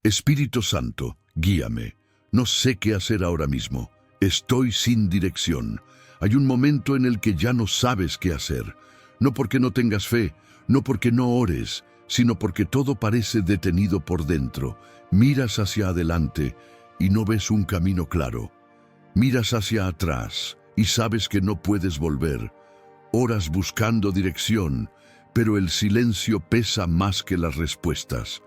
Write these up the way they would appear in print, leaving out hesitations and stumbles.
Espíritu Santo, guíame. No sé qué hacer ahora mismo. Estoy sin dirección. Hay un momento en el que ya no sabes qué hacer. No porque no tengas fe, no porque no ores, sino porque todo parece detenido por dentro. Miras hacia adelante y no ves un camino claro. Miras hacia atrás y sabes que no puedes volver. Oras buscando dirección, pero el silencio pesa más que las respuestas.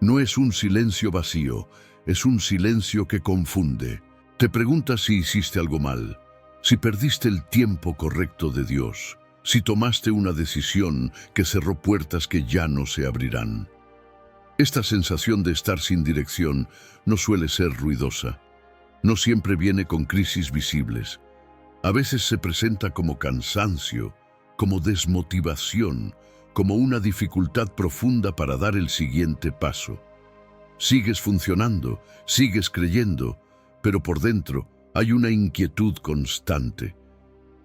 No es un silencio vacío, es un silencio que confunde. Te preguntas si hiciste algo mal, si perdiste el tiempo correcto de Dios, si tomaste una decisión que cerró puertas que ya no se abrirán. Esta sensación de estar sin dirección no suele ser ruidosa. No siempre viene con crisis visibles. A veces se presenta como cansancio, como desmotivación, como una dificultad profunda para dar el siguiente paso. Sigues funcionando, sigues creyendo, pero por dentro hay una inquietud constante.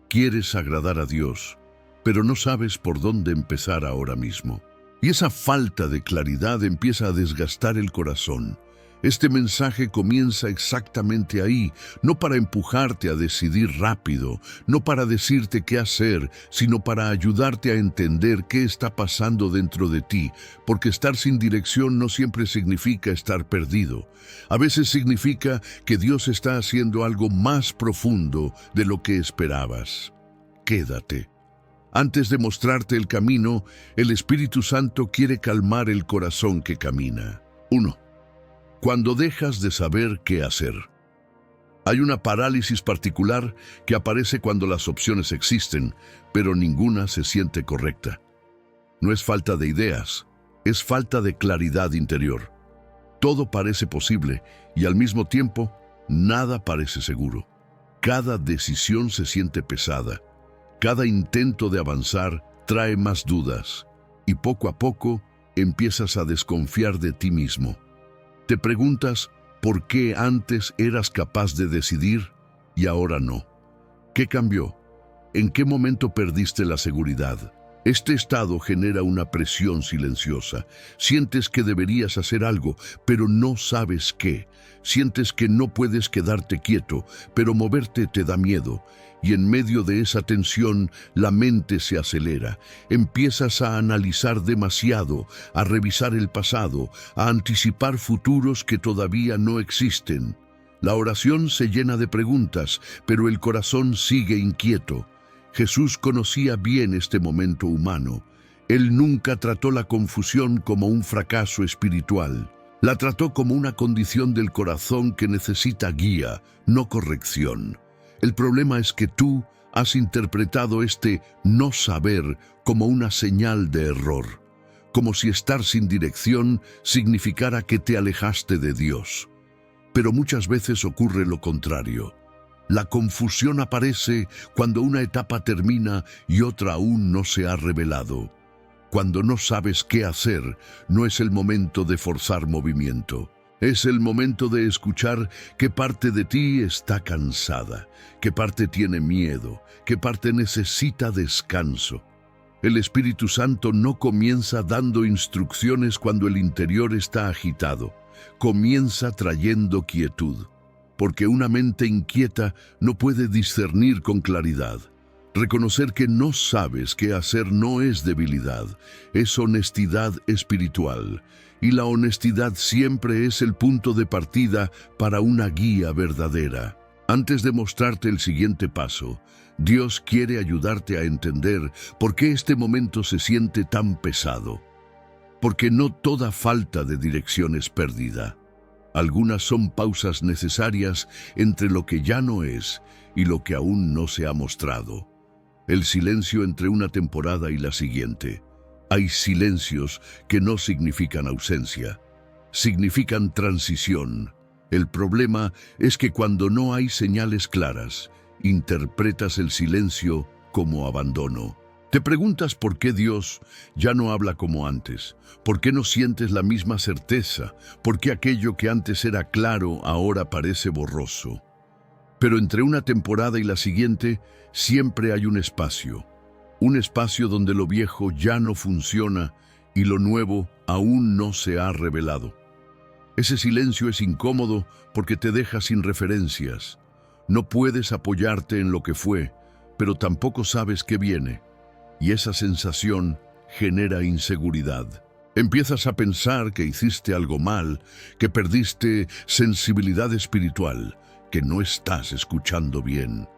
Quieres agradar a Dios, pero no sabes por dónde empezar ahora mismo. Y esa falta de claridad empieza a desgastar el corazón. Este mensaje comienza exactamente ahí, no para empujarte a decidir rápido, no para decirte qué hacer, sino para ayudarte a entender qué está pasando dentro de ti, porque estar sin dirección no siempre significa estar perdido. A veces significa que Dios está haciendo algo más profundo de lo que esperabas. Quédate. Antes de mostrarte el camino, el Espíritu Santo quiere calmar el corazón que camina. 1. Cuando dejas de saber qué hacer. Hay una parálisis particular que aparece cuando las opciones existen, pero ninguna se siente correcta. No es falta de ideas, es falta de claridad interior. Todo parece posible y al mismo tiempo nada parece seguro. Cada decisión se siente pesada. Cada intento de avanzar trae más dudas y poco a poco empiezas a desconfiar de ti mismo. Te preguntas por qué antes eras capaz de decidir y ahora no. ¿Qué cambió? ¿En qué momento perdiste la seguridad? Este estado genera una presión silenciosa. Sientes que deberías hacer algo, pero no sabes qué. Sientes que no puedes quedarte quieto, pero moverte te da miedo. Y en medio de esa tensión, la mente se acelera. Empiezas a analizar demasiado, a revisar el pasado, a anticipar futuros que todavía no existen. La oración se llena de preguntas, pero el corazón sigue inquieto. Jesús conocía bien este momento humano. Él nunca trató la confusión como un fracaso espiritual. La trató como una condición del corazón que necesita guía, no corrección. El problema es que tú has interpretado este no saber como una señal de error, como si estar sin dirección significara que te alejaste de Dios. Pero muchas veces ocurre lo contrario. La confusión aparece cuando una etapa termina y otra aún no se ha revelado. Cuando no sabes qué hacer, no es el momento de forzar movimiento. Es el momento de escuchar qué parte de ti está cansada, qué parte tiene miedo, qué parte necesita descanso. El Espíritu Santo no comienza dando instrucciones cuando el interior está agitado. Comienza trayendo quietud, porque una mente inquieta no puede discernir con claridad. Reconocer que no sabes qué hacer no es debilidad, es honestidad espiritual. Y la honestidad siempre es el punto de partida para una guía verdadera. Antes de mostrarte el siguiente paso, Dios quiere ayudarte a entender por qué este momento se siente tan pesado. Porque no toda falta de dirección es pérdida. Algunas son pausas necesarias entre lo que ya no es y lo que aún no se ha mostrado. El silencio entre una temporada y la siguiente. Hay silencios que no significan ausencia, significan transición. El problema es que cuando no hay señales claras, interpretas el silencio como abandono. Te preguntas por qué Dios ya no habla como antes, por qué no sientes la misma certeza, por qué aquello que antes era claro ahora parece borroso. Pero entre una temporada y la siguiente siempre hay un espacio donde lo viejo ya no funciona y lo nuevo aún no se ha revelado. Ese silencio es incómodo porque te deja sin referencias. No puedes apoyarte en lo que fue, pero tampoco sabes qué viene. Y esa sensación genera inseguridad. Empiezas a pensar que hiciste algo mal, que perdiste sensibilidad espiritual, que no estás escuchando bien.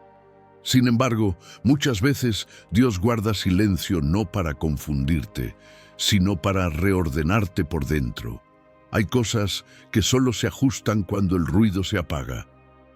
Sin embargo, muchas veces Dios guarda silencio no para confundirte, sino para reordenarte por dentro. Hay cosas que solo se ajustan cuando el ruido se apaga.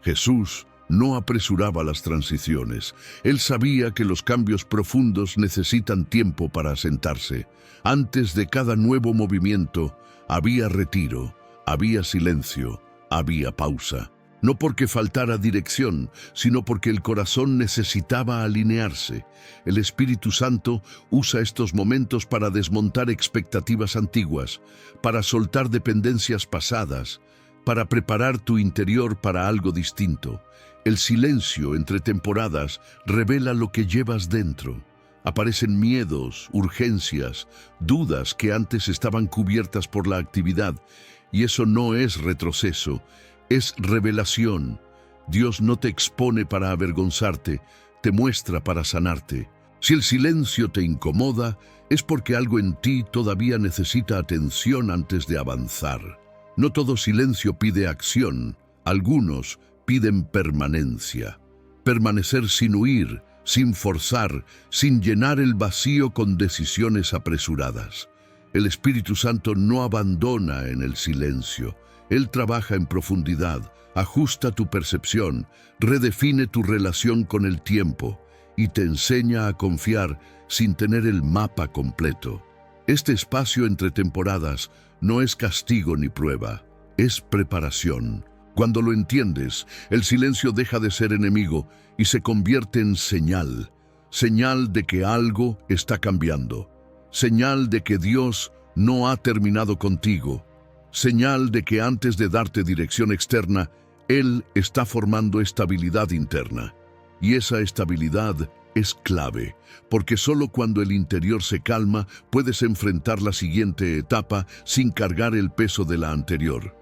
Jesús no apresuraba las transiciones. Él sabía que los cambios profundos necesitan tiempo para asentarse. Antes de cada nuevo movimiento, había retiro, había silencio, había pausa. No porque faltara dirección, sino porque el corazón necesitaba alinearse. El Espíritu Santo usa estos momentos para desmontar expectativas antiguas, para soltar dependencias pasadas, para preparar tu interior para algo distinto. El silencio entre temporadas revela lo que llevas dentro. Aparecen miedos, urgencias, dudas que antes estaban cubiertas por la actividad, y eso no es retroceso, es revelación. Dios no te expone para avergonzarte, te muestra para sanarte. Si el silencio te incomoda, es porque algo en ti todavía necesita atención antes de avanzar. No todo silencio pide acción, algunos piden permanencia. Permanecer sin huir, sin forzar, sin llenar el vacío con decisiones apresuradas. El Espíritu Santo no abandona en el silencio. Él trabaja en profundidad, ajusta tu percepción, redefine tu relación con el tiempo y te enseña a confiar sin tener el mapa completo. Este espacio entre temporadas no es castigo ni prueba, es preparación. Cuando lo entiendes, el silencio deja de ser enemigo y se convierte en señal, señal de que algo está cambiando, señal de que Dios no ha terminado contigo, señal de que antes de darte dirección externa, Él está formando estabilidad interna. Y esa estabilidad es clave, porque solo cuando el interior se calma puedes enfrentar la siguiente etapa sin cargar el peso de la anterior.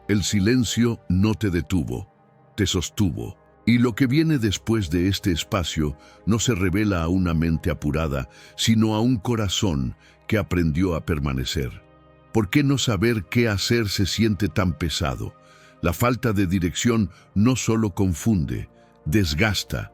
El silencio no te detuvo, te sostuvo. Y lo que viene después de este espacio no se revela a una mente apurada, sino a un corazón que aprendió a permanecer. ¿Por qué no saber qué hacer se siente tan pesado? La falta de dirección no solo confunde, desgasta.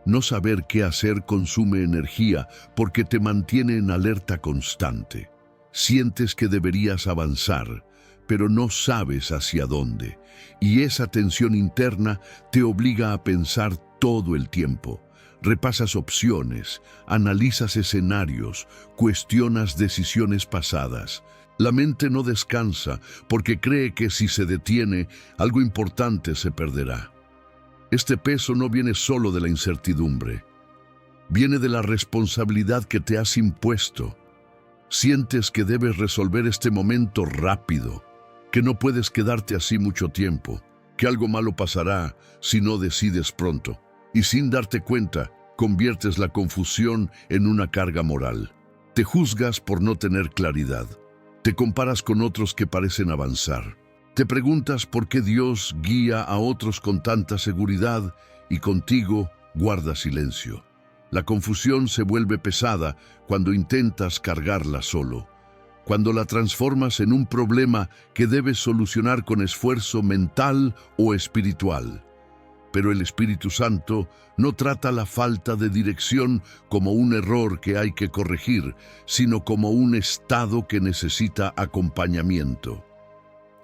No saber qué hacer consume energía porque te mantiene en alerta constante. Sientes que deberías avanzar, pero no sabes hacia dónde. Y esa tensión interna te obliga a pensar todo el tiempo. Repasas opciones, analizas escenarios, cuestionas decisiones pasadas. La mente no descansa porque cree que si se detiene, algo importante se perderá. Este peso no viene solo de la incertidumbre, viene de la responsabilidad que te has impuesto. Sientes que debes resolver este momento rápido, que no puedes quedarte así mucho tiempo, que algo malo pasará si no decides pronto. Y sin darte cuenta, conviertes la confusión en una carga moral. Te juzgas por no tener claridad. Te comparas con otros que parecen avanzar. Te preguntas por qué Dios guía a otros con tanta seguridad y contigo guarda silencio. La confusión se vuelve pesada cuando intentas cargarla solo, cuando la transformas en un problema que debes solucionar con esfuerzo mental o espiritual. Pero el Espíritu Santo no trata la falta de dirección como un error que hay que corregir, sino como un estado que necesita acompañamiento.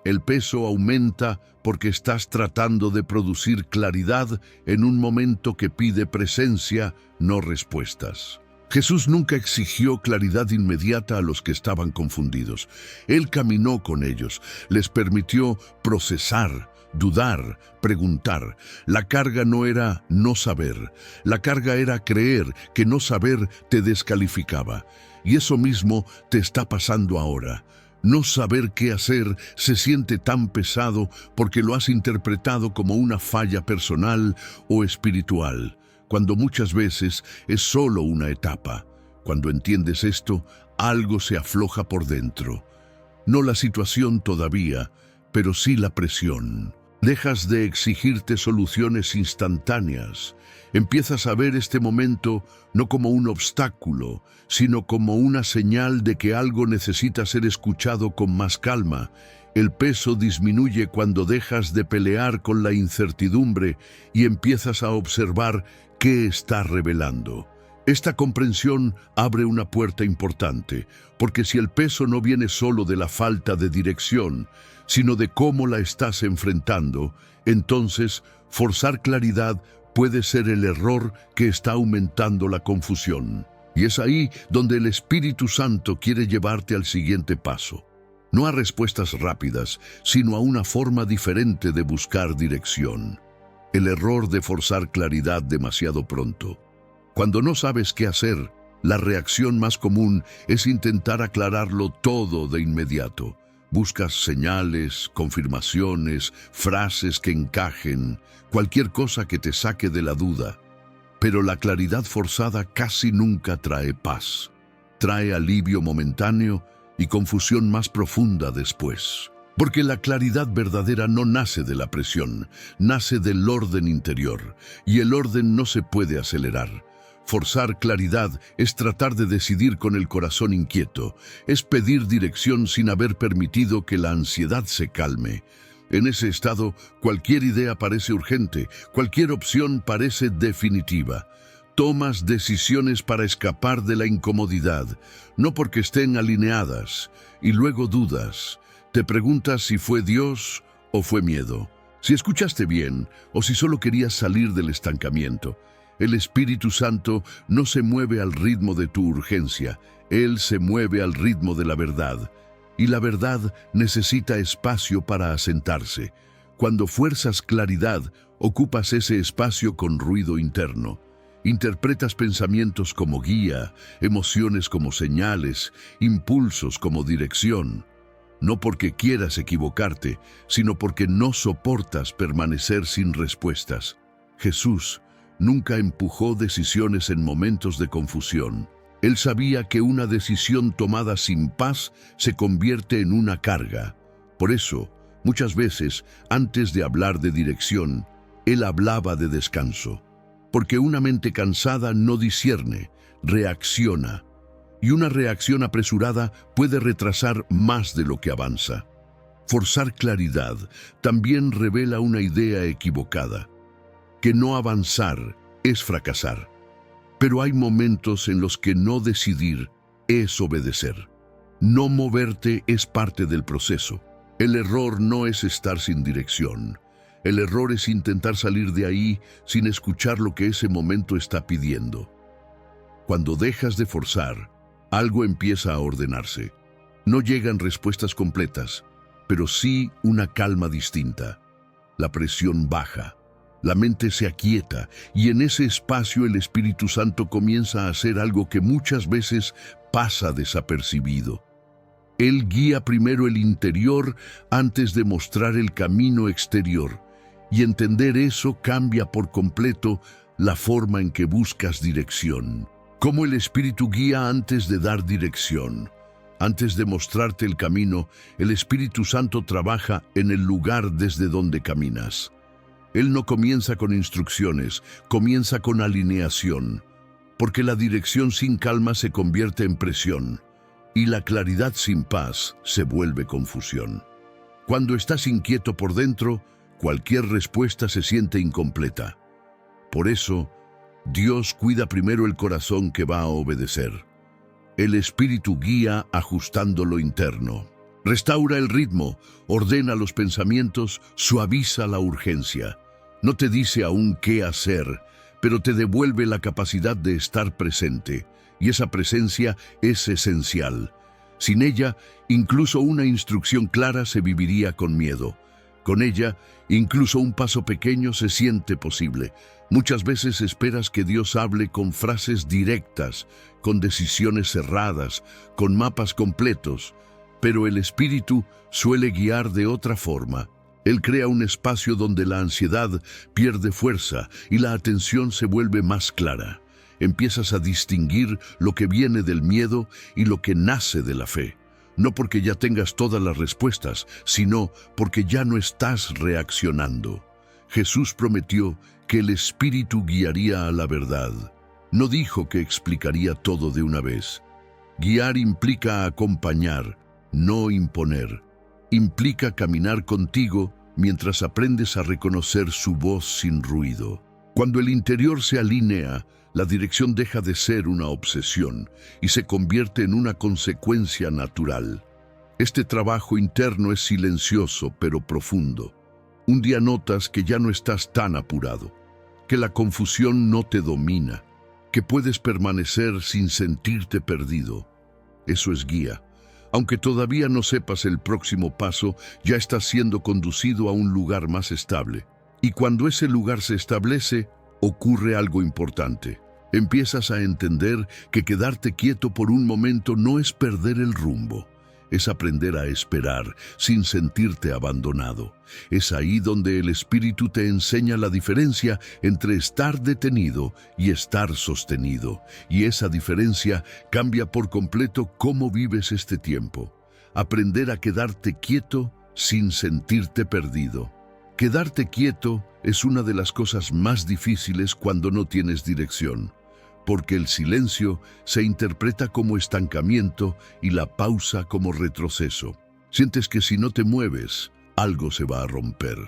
El peso aumenta porque estás tratando de producir claridad en un momento que pide presencia, no respuestas. Jesús nunca exigió claridad inmediata a los que estaban confundidos. Él caminó con ellos, les permitió procesar, dudar, preguntar. La carga no era no saber, la carga era creer que no saber te descalificaba. Y eso mismo te está pasando ahora. No saber qué hacer se siente tan pesado porque lo has interpretado como una falla personal o espiritual, cuando muchas veces es solo una etapa. Cuando entiendes esto, algo se afloja por dentro. No la situación todavía, pero sí la presión. Dejas de exigirte soluciones instantáneas. Empiezas a ver este momento no como un obstáculo, sino como una señal de que algo necesita ser escuchado con más calma. El peso disminuye cuando dejas de pelear con la incertidumbre y empiezas a observar qué está revelando. Esta comprensión abre una puerta importante, porque si el peso no viene solo de la falta de dirección, sino de cómo la estás enfrentando, entonces forzar claridad puede ser el error que está aumentando la confusión. Y es ahí donde el Espíritu Santo quiere llevarte al siguiente paso. No a respuestas rápidas, sino a una forma diferente de buscar dirección. El error de forzar claridad demasiado pronto. Cuando no sabes qué hacer, la reacción más común es intentar aclararlo todo de inmediato. Buscas señales, confirmaciones, frases que encajen, cualquier cosa que te saque de la duda. Pero la claridad forzada casi nunca trae paz. Trae alivio momentáneo y confusión más profunda después. Porque la claridad verdadera no nace de la presión, nace del orden interior, y el orden no se puede acelerar. Forzar claridad es tratar de decidir con el corazón inquieto, es pedir dirección sin haber permitido que la ansiedad se calme. En ese estado, cualquier idea parece urgente, cualquier opción parece definitiva. Tomas decisiones para escapar de la incomodidad, no porque estén alineadas, y luego dudas. Te preguntas si fue Dios o fue miedo, si escuchaste bien o si solo querías salir del estancamiento. El Espíritu Santo no se mueve al ritmo de tu urgencia, Él se mueve al ritmo de la verdad. Y la verdad necesita espacio para asentarse. Cuando fuerzas claridad, ocupas ese espacio con ruido interno. Interpretas pensamientos como guía, emociones como señales, impulsos como dirección. No porque quieras equivocarte, sino porque no soportas permanecer sin respuestas. Jesús nunca empujó decisiones en momentos de confusión. Él sabía que una decisión tomada sin paz se convierte en una carga. Por eso, muchas veces, antes de hablar de dirección, Él hablaba de descanso. Porque una mente cansada no discierne, reacciona. Y una reacción apresurada puede retrasar más de lo que avanza. Forzar claridad también revela una idea equivocada. Que no avanzar es fracasar. Pero hay momentos en los que no decidir es obedecer. No moverte es parte del proceso. El error no es estar sin dirección. El error es intentar salir de ahí sin escuchar lo que ese momento está pidiendo. Cuando dejas de forzar, algo empieza a ordenarse. No llegan respuestas completas, pero sí una calma distinta. La presión baja. La mente se aquieta y en ese espacio el Espíritu Santo comienza a hacer algo que muchas veces pasa desapercibido. Él guía primero el interior antes de mostrar el camino exterior, y entender eso cambia por completo la forma en que buscas dirección. Como el Espíritu guía antes de dar dirección. Antes de mostrarte el camino, el Espíritu Santo trabaja en el lugar desde donde caminas. Él no comienza con instrucciones, comienza con alineación, porque la dirección sin calma se convierte en presión, y la claridad sin paz se vuelve confusión. Cuando estás inquieto por dentro, cualquier respuesta se siente incompleta. Por eso, Dios cuida primero el corazón que va a obedecer. El Espíritu guía ajustando lo interno. Restaura el ritmo, ordena los pensamientos, suaviza la urgencia. No te dice aún qué hacer, pero te devuelve la capacidad de estar presente, y esa presencia es esencial. Sin ella, incluso una instrucción clara se viviría con miedo. Con ella, incluso un paso pequeño se siente posible. Muchas veces esperas que Dios hable con frases directas, con decisiones cerradas, con mapas completos, pero el Espíritu suele guiar de otra forma. Él crea un espacio donde la ansiedad pierde fuerza y la atención se vuelve más clara. Empiezas a distinguir lo que viene del miedo y lo que nace de la fe. no porque ya tengas todas las respuestas, sino porque ya no estás reaccionando. Jesús prometió que el Espíritu guiaría a la verdad. No dijo que explicaría todo de una vez. Guiar implica acompañar, no imponer. Implica caminar contigo mientras aprendes a reconocer su voz sin ruido. Cuando el interior se alinea, la dirección deja de ser una obsesión y se convierte en una consecuencia natural. Este trabajo interno es silencioso pero profundo. Un día notas que ya no estás tan apurado, que la confusión no te domina, que puedes permanecer sin sentirte perdido. Eso es guía. Aunque todavía no sepas el próximo paso, ya estás siendo conducido a un lugar más estable. Y cuando ese lugar se establece, ocurre algo importante. Empiezas a entender que quedarte quieto por un momento no es perder el rumbo. Es aprender a esperar sin sentirte abandonado. Es ahí donde el Espíritu te enseña la diferencia entre estar detenido y estar sostenido. Y esa diferencia cambia por completo cómo vives este tiempo. Aprender a quedarte quieto sin sentirte perdido. Quedarte quieto es una de las cosas más difíciles cuando no tienes dirección, porque el silencio se interpreta como estancamiento y la pausa como retroceso. Sientes que si no te mueves, algo se va a romper.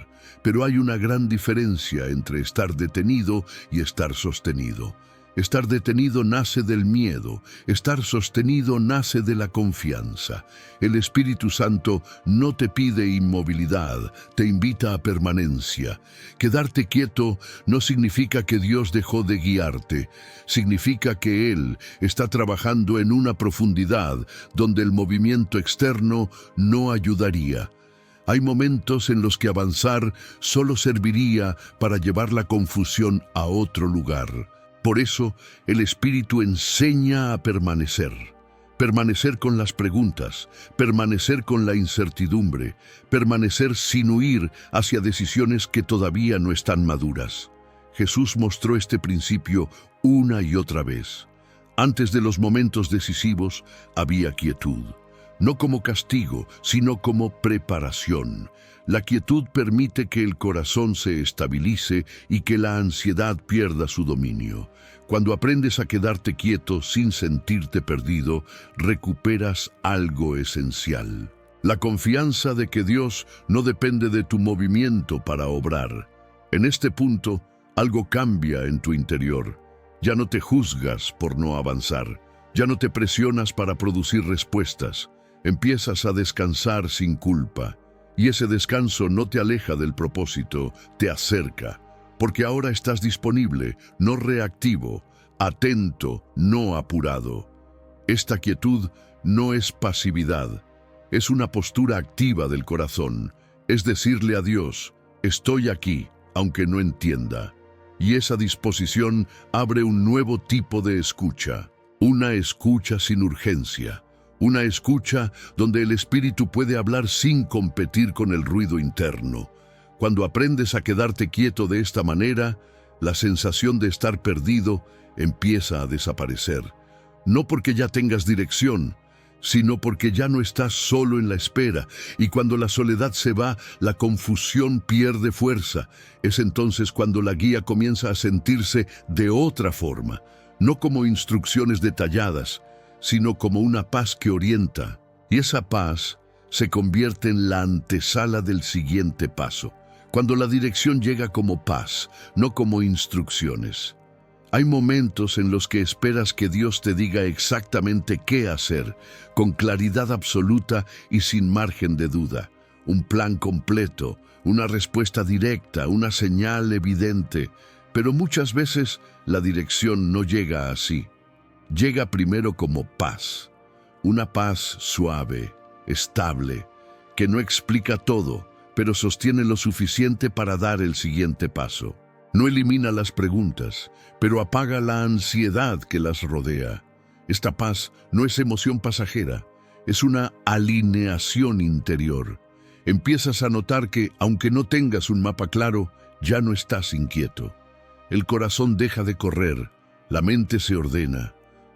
Pero hay una gran diferencia entre estar detenido y estar sostenido. Estar detenido nace del miedo, estar sostenido nace de la confianza. El Espíritu Santo no te pide inmovilidad, te invita a permanencia. Quedarte quieto no significa que Dios dejó de guiarte, significa que Él está trabajando en una profundidad donde el movimiento externo no ayudaría. Hay momentos en los que avanzar solo serviría para llevar la confusión a otro lugar. Por eso, el Espíritu enseña a permanecer. Permanecer con las preguntas, permanecer con la incertidumbre, permanecer sin huir hacia decisiones que todavía no están maduras. Jesús mostró este principio una y otra vez. Antes de los momentos decisivos había quietud. No como castigo, sino como preparación. La quietud permite que el corazón se estabilice y que la ansiedad pierda su dominio. Cuando aprendes a quedarte quieto sin sentirte perdido, recuperas algo esencial. La confianza de que Dios no depende de tu movimiento para obrar. En este punto, algo cambia en tu interior. Ya no te juzgas por no avanzar. Ya no te presionas para producir respuestas. Empiezas a descansar sin culpa. Y ese descanso no te aleja del propósito, te acerca, porque ahora estás disponible, no reactivo, atento, no apurado. Esta quietud no es pasividad, es una postura activa del corazón, es decirle a Dios, estoy aquí, aunque no entienda. Y esa disposición abre un nuevo tipo de escucha, una escucha sin urgencia. Una escucha donde el Espíritu puede hablar sin competir con el ruido interno. Cuando aprendes a quedarte quieto de esta manera, la sensación de estar perdido empieza a desaparecer. No porque ya tengas dirección, sino porque ya no estás solo en la espera, y cuando la soledad se va, la confusión pierde fuerza. Es entonces cuando la guía comienza a sentirse de otra forma, no como instrucciones detalladas, sino como una paz que orienta, y esa paz se convierte en la antesala del siguiente paso, cuando la dirección llega como paz, no como instrucciones. Hay momentos en los que esperas que Dios te diga exactamente qué hacer, con claridad absoluta y sin margen de duda. Un plan completo, una respuesta directa, una señal evidente, pero muchas veces la dirección no llega así. Llega primero como paz, una paz suave, estable, que no explica todo, pero sostiene lo suficiente para dar el siguiente paso. No elimina las preguntas, pero apaga la ansiedad que las rodea. Esta paz no es emoción pasajera, es una alineación interior. Empiezas a notar que, aunque no tengas un mapa claro, ya no estás inquieto. El corazón deja de correr, la mente se ordena.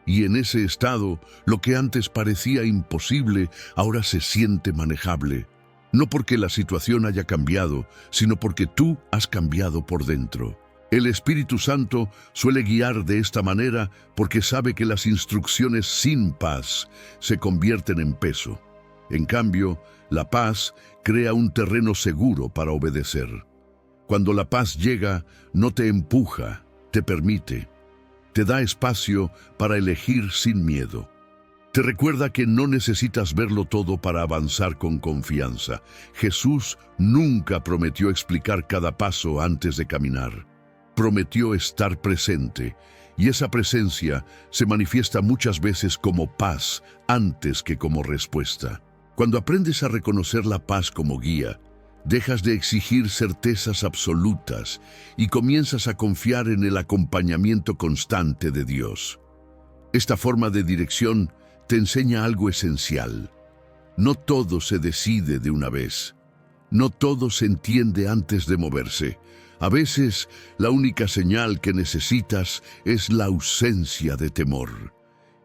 Y en ese estado, lo que antes parecía imposible, ahora se siente manejable. No porque la situación haya cambiado, sino porque tú has cambiado por dentro. El Espíritu Santo suele guiar de esta manera porque sabe que las instrucciones sin paz se convierten en peso. En cambio, la paz crea un terreno seguro para obedecer. Cuando la paz llega, no te empuja, te permite. Te da espacio para elegir sin miedo. Te recuerda que no necesitas verlo todo para avanzar con confianza. Jesús nunca prometió explicar cada paso antes de caminar. Prometió estar presente, y esa presencia se manifiesta muchas veces como paz antes que como respuesta. Cuando aprendes a reconocer la paz como guía, dejas de exigir certezas absolutas y comienzas a confiar en el acompañamiento constante de Dios. Esta forma de dirección te enseña algo esencial. No todo se decide de una vez. No todo se entiende antes de moverse. A veces, la única señal que necesitas es la ausencia de temor.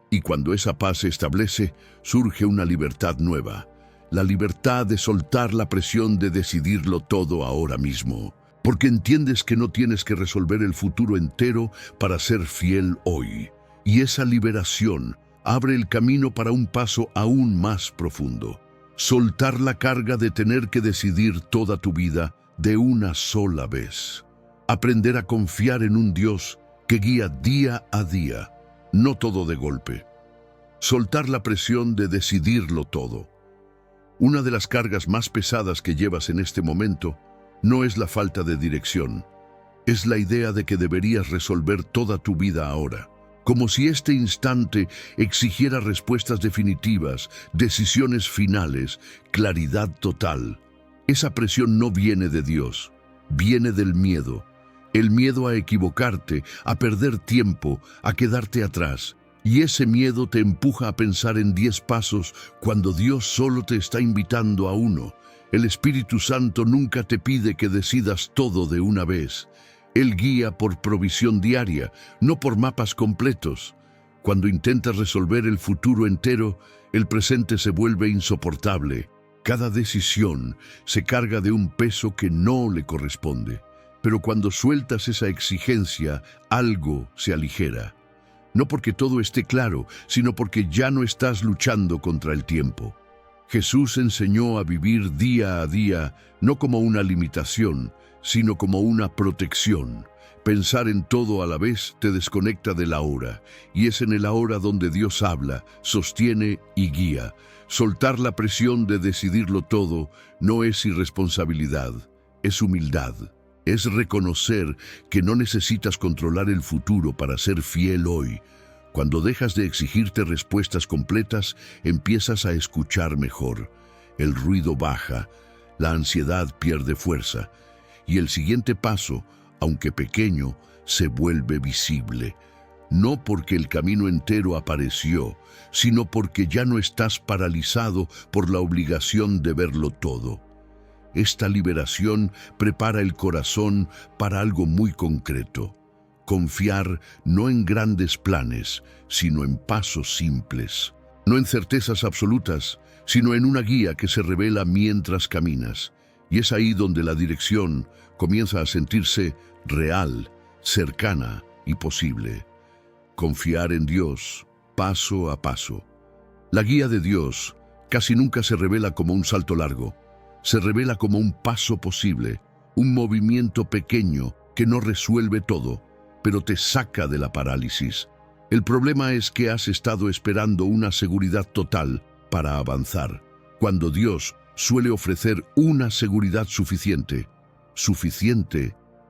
Y cuando esa paz se establece, surge una libertad nueva. La libertad de soltar la presión de decidirlo todo ahora mismo. Porque entiendes que no tienes que resolver el futuro entero para ser fiel hoy. Y esa liberación abre el camino para un paso aún más profundo. Soltar la carga de tener que decidir toda tu vida de una sola vez. Aprender a confiar en un Dios que guía día a día, no todo de golpe. Soltar la presión de decidirlo todo. Una de las cargas más pesadas que llevas en este momento no es la falta de dirección, es la idea de que deberías resolver toda tu vida ahora. Como si este instante exigiera respuestas definitivas, decisiones finales, claridad total. Esa presión no viene de Dios, viene del miedo. El miedo a equivocarte, a perder tiempo, a quedarte atrás. Y ese miedo te empuja a pensar en 10 pasos cuando Dios solo te está invitando a uno. El Espíritu Santo nunca te pide que decidas todo de una vez. Él guía por provisión diaria, no por mapas completos. Cuando intentas resolver el futuro entero, el presente se vuelve insoportable. Cada decisión se carga de un peso que no le corresponde. Pero cuando sueltas esa exigencia, algo se aligera. No porque todo esté claro, sino porque ya no estás luchando contra el tiempo. Jesús enseñó a vivir día a día, no como una limitación, sino como una protección. Pensar en todo a la vez te desconecta del ahora, y es en el ahora donde Dios habla, sostiene y guía. Soltar la presión de decidirlo todo no es irresponsabilidad, es humildad. Es reconocer que no necesitas controlar el futuro para ser fiel hoy. Cuando dejas de exigirte respuestas completas, empiezas a escuchar mejor. El ruido baja, la ansiedad pierde fuerza, y el siguiente paso, aunque pequeño, se vuelve visible. No porque el camino entero apareció, sino porque ya no estás paralizado por la obligación de verlo todo. Esta liberación prepara el corazón para algo muy concreto. Confiar no en grandes planes, sino en pasos simples. No en certezas absolutas, sino en una guía que se revela mientras caminas. Y es ahí donde la dirección comienza a sentirse real, cercana y posible. Confiar en Dios, paso a paso. La guía de Dios casi nunca se revela como un salto largo. Se revela como un paso posible, un movimiento pequeño que no resuelve todo, pero te saca de la parálisis. El problema es que has estado esperando una seguridad total para avanzar, cuando Dios suele ofrecer una seguridad suficiente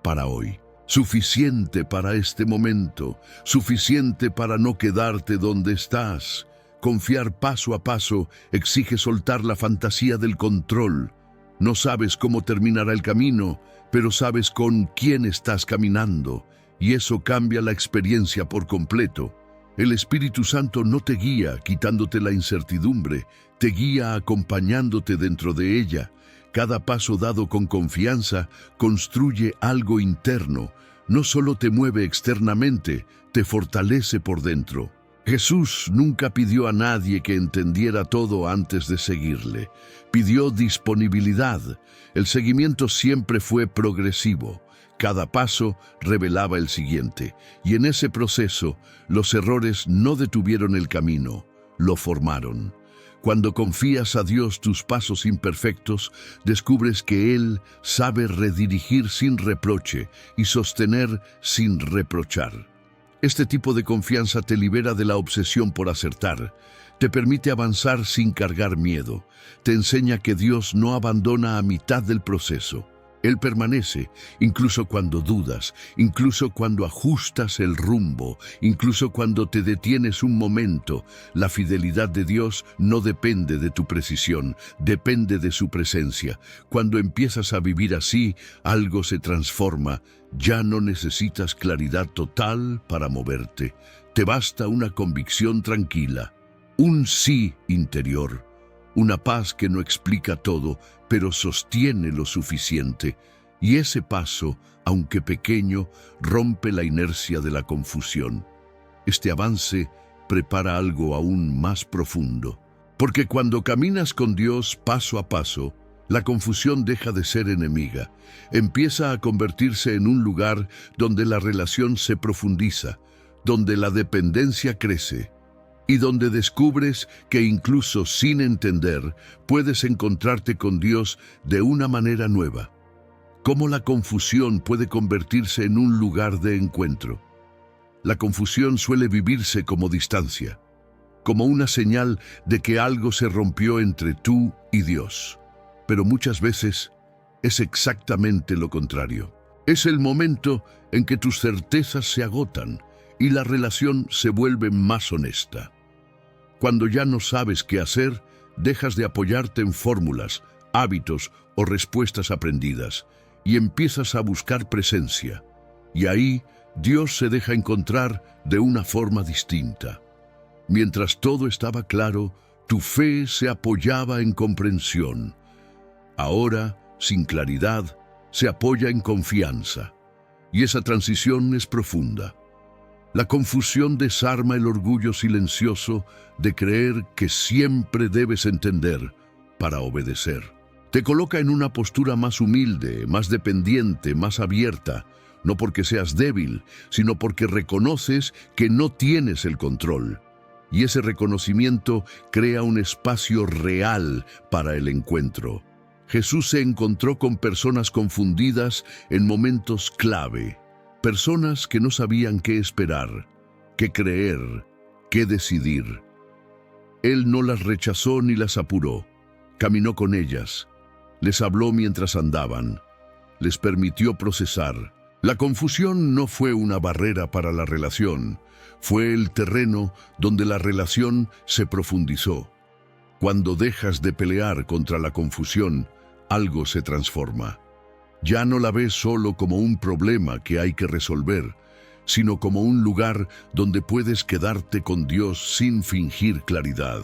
para hoy, suficiente para este momento, suficiente para no quedarte donde estás. Confiar paso a paso exige soltar la fantasía del control. No sabes cómo terminará el camino, pero sabes con quién estás caminando, y eso cambia la experiencia por completo. El Espíritu Santo no te guía quitándote la incertidumbre, te guía acompañándote dentro de ella. Cada paso dado con confianza construye algo interno, no solo te mueve externamente, te fortalece por dentro. Jesús nunca pidió a nadie que entendiera todo antes de seguirle. Pidió disponibilidad. El seguimiento siempre fue progresivo. Cada paso revelaba el siguiente, y en ese proceso los errores no detuvieron el camino, lo formaron. Cuando confías a Dios tus pasos imperfectos, descubres que Él sabe redirigir sin reproche y sostener sin reprochar. Este tipo de confianza te libera de la obsesión por acertar, te permite avanzar sin cargar miedo, te enseña que Dios no abandona a mitad del proceso. Él permanece, incluso cuando dudas, incluso cuando ajustas el rumbo, incluso cuando te detienes un momento. La fidelidad de Dios no depende de tu precisión, depende de su presencia. Cuando empiezas a vivir así, algo se transforma. Ya no necesitas claridad total para moverte. Te basta una convicción tranquila, un sí interior. Una paz que no explica todo, pero sostiene lo suficiente. Y ese paso, aunque pequeño, rompe la inercia de la confusión. Este avance prepara algo aún más profundo. Porque cuando caminas con Dios paso a paso, la confusión deja de ser enemiga. Empieza a convertirse en un lugar donde la relación se profundiza, donde la dependencia crece, y donde descubres que incluso sin entender puedes encontrarte con Dios de una manera nueva. ¿Cómo la confusión puede convertirse en un lugar de encuentro? La confusión suele vivirse como distancia, como una señal de que algo se rompió entre tú y Dios. Pero muchas veces es exactamente lo contrario. Es el momento en que tus certezas se agotan y la relación se vuelve más honesta. Cuando ya no sabes qué hacer, dejas de apoyarte en fórmulas, hábitos o respuestas aprendidas y empiezas a buscar presencia. Y ahí Dios se deja encontrar de una forma distinta. Mientras todo estaba claro, tu fe se apoyaba en comprensión. Ahora, sin claridad, se apoya en confianza. Y esa transición es profunda. La confusión desarma el orgullo silencioso de creer que siempre debes entender para obedecer. Te coloca en una postura más humilde, más dependiente, más abierta, no porque seas débil, sino porque reconoces que no tienes el control. Y ese reconocimiento crea un espacio real para el encuentro. Jesús se encontró con personas confundidas en momentos clave. Personas que no sabían qué esperar, qué creer, qué decidir. Él no las rechazó ni las apuró. Caminó con ellas. Les habló mientras andaban. Les permitió procesar. La confusión no fue una barrera para la relación. Fue el terreno donde la relación se profundizó. Cuando dejas de pelear contra la confusión, algo se transforma. Ya no la ves solo como un problema que hay que resolver, sino como un lugar donde puedes quedarte con Dios sin fingir claridad.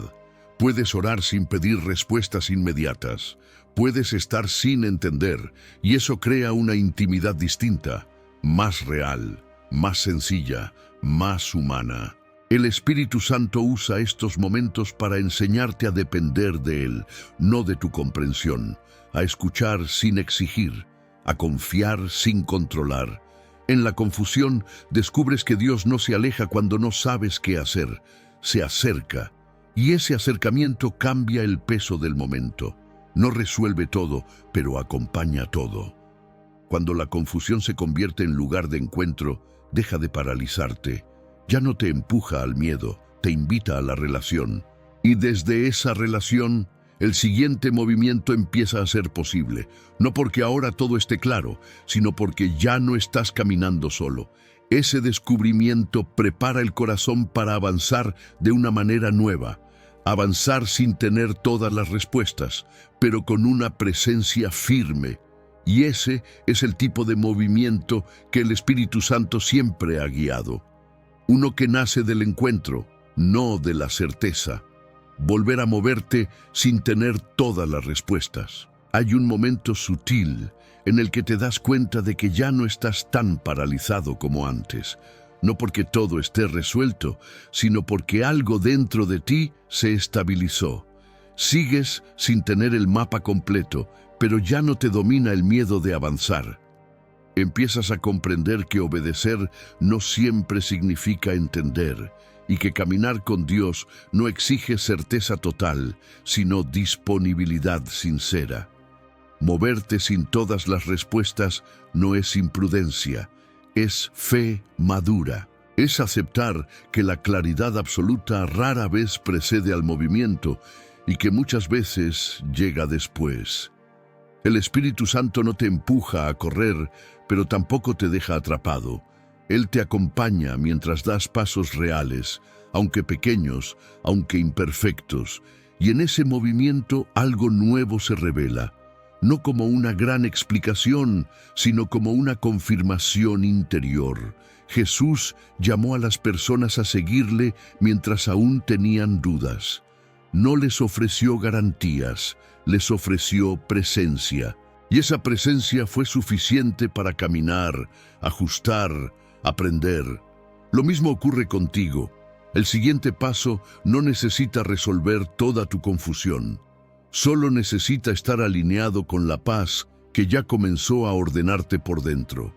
Puedes orar sin pedir respuestas inmediatas. Puedes estar sin entender, y eso crea una intimidad distinta, más real, más sencilla, más humana. El Espíritu Santo usa estos momentos para enseñarte a depender de Él, no de tu comprensión, a escuchar sin exigir, a confiar sin controlar. En la confusión descubres que Dios no se aleja cuando no sabes qué hacer, se acerca, y ese acercamiento cambia el peso del momento. No resuelve todo, pero acompaña todo. Cuando la confusión se convierte en lugar de encuentro, deja de paralizarte. Ya no te empuja al miedo, te invita a la relación. Y desde esa relación, el siguiente movimiento empieza a ser posible, no porque ahora todo esté claro, sino porque ya no estás caminando solo. Ese descubrimiento prepara el corazón para avanzar de una manera nueva, avanzar sin tener todas las respuestas, pero con una presencia firme. Y ese es el tipo de movimiento que el Espíritu Santo siempre ha guiado. Uno que nace del encuentro, no de la certeza. Volver a moverte sin tener todas las respuestas. Hay un momento sutil en el que te das cuenta de que ya no estás tan paralizado como antes. no porque todo esté resuelto, sino porque algo dentro de ti se estabilizó. Sigues sin tener el mapa completo, pero ya no te domina el miedo de avanzar. Empiezas a comprender que obedecer no siempre significa entender, y que caminar con Dios no exige certeza total, sino disponibilidad sincera. Moverte sin todas las respuestas no es imprudencia, es fe madura. Es aceptar que la claridad absoluta rara vez precede al movimiento y que muchas veces llega después. El Espíritu Santo no te empuja a correr, pero tampoco te deja atrapado. Él te acompaña mientras das pasos reales, aunque pequeños, aunque imperfectos, y en ese movimiento algo nuevo se revela, no como una gran explicación, sino como una confirmación interior. Jesús llamó a las personas a seguirle mientras aún tenían dudas. No les ofreció garantías, les ofreció presencia. Y esa presencia fue suficiente para caminar, ajustar, aprender. Lo mismo ocurre contigo. El siguiente paso no necesita resolver toda tu confusión. Solo necesita estar alineado con la paz que ya comenzó a ordenarte por dentro.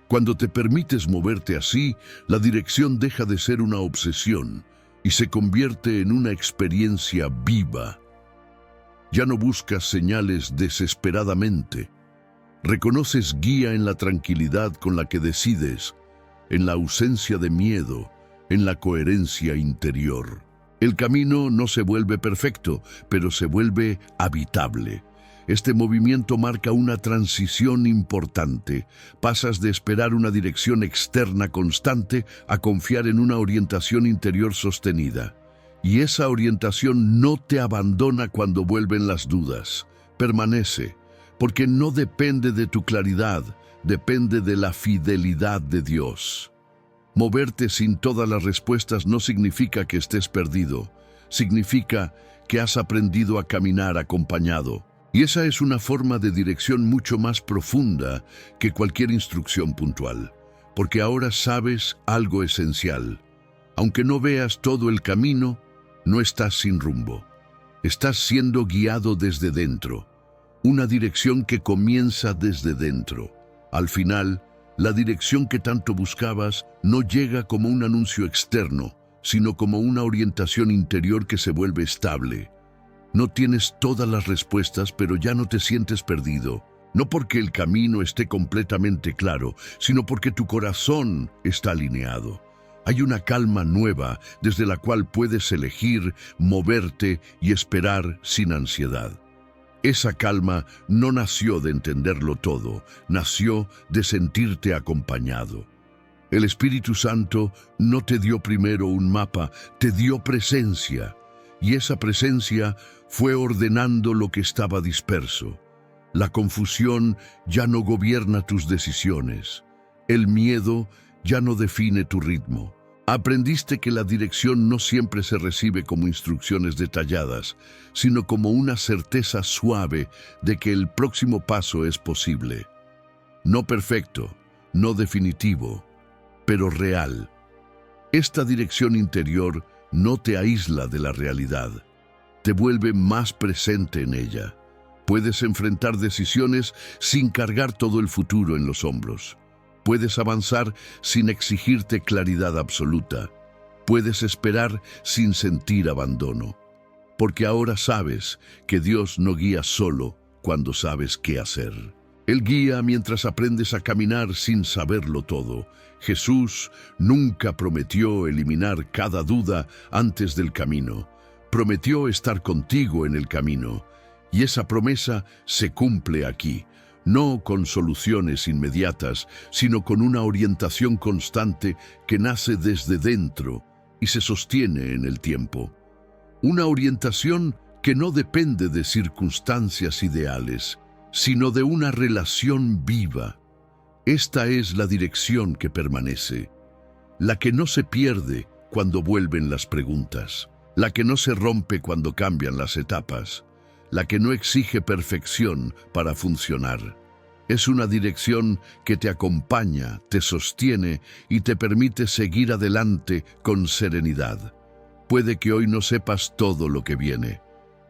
Cuando te permites moverte así, la dirección deja de ser una obsesión y se convierte en una experiencia viva. Ya no buscas señales desesperadamente. Reconoces guía en la tranquilidad con la que decides, en la ausencia de miedo, en la coherencia interior. El camino no se vuelve perfecto, pero se vuelve habitable. Este movimiento marca una transición importante. Pasas de esperar una dirección externa constante a confiar en una orientación interior sostenida. Y esa orientación no te abandona cuando vuelven las dudas. Permanece, porque no depende de tu claridad, depende de la fidelidad de Dios. Moverte sin todas las respuestas no significa que estés perdido, significa que has aprendido a caminar acompañado. Y esa es una forma de dirección mucho más profunda que cualquier instrucción puntual, porque ahora sabes algo esencial. Aunque no veas todo el camino, no estás sin rumbo. Estás siendo guiado desde dentro, una dirección que comienza desde dentro. Al final, la dirección que tanto buscabas no llega como un anuncio externo, sino como una orientación interior que se vuelve estable. No tienes todas las respuestas, pero ya no te sientes perdido. No porque el camino esté completamente claro, sino porque tu corazón está alineado. Hay una calma nueva desde la cual puedes elegir, moverte y esperar sin ansiedad. Esa calma no nació de entenderlo todo, nació de sentirte acompañado. El Espíritu Santo no te dio primero un mapa, te dio presencia. Y esa presencia fue ordenando lo que estaba disperso. La confusión ya no gobierna tus decisiones. El miedo ya no define tu ritmo. Aprendiste que la dirección no siempre se recibe como instrucciones detalladas, sino como una certeza suave de que el próximo paso es posible. No perfecto, no definitivo, pero real. Esta dirección interior no te aísla de la realidad, te vuelve más presente en ella. Puedes enfrentar decisiones sin cargar todo el futuro en los hombros. Puedes avanzar sin exigirte claridad absoluta. Puedes esperar sin sentir abandono. Porque ahora sabes que Dios no guía solo cuando sabes qué hacer. Él guía mientras aprendes a caminar sin saberlo todo. Jesús nunca prometió eliminar cada duda antes del camino. Prometió estar contigo en el camino. Y esa promesa se cumple aquí. No con soluciones inmediatas, sino con una orientación constante que nace desde dentro y se sostiene en el tiempo. Una orientación que no depende de circunstancias ideales, sino de una relación viva. Esta es la dirección que permanece, la que no se pierde cuando vuelven las preguntas, la que no se rompe cuando cambian las etapas, la que no exige perfección para funcionar. Es una dirección que te acompaña, te sostiene y te permite seguir adelante con serenidad. Puede que hoy no sepas todo lo que viene,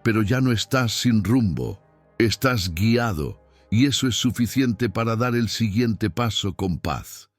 pero ya no estás sin rumbo, estás guiado y eso es suficiente para dar el siguiente paso con paz.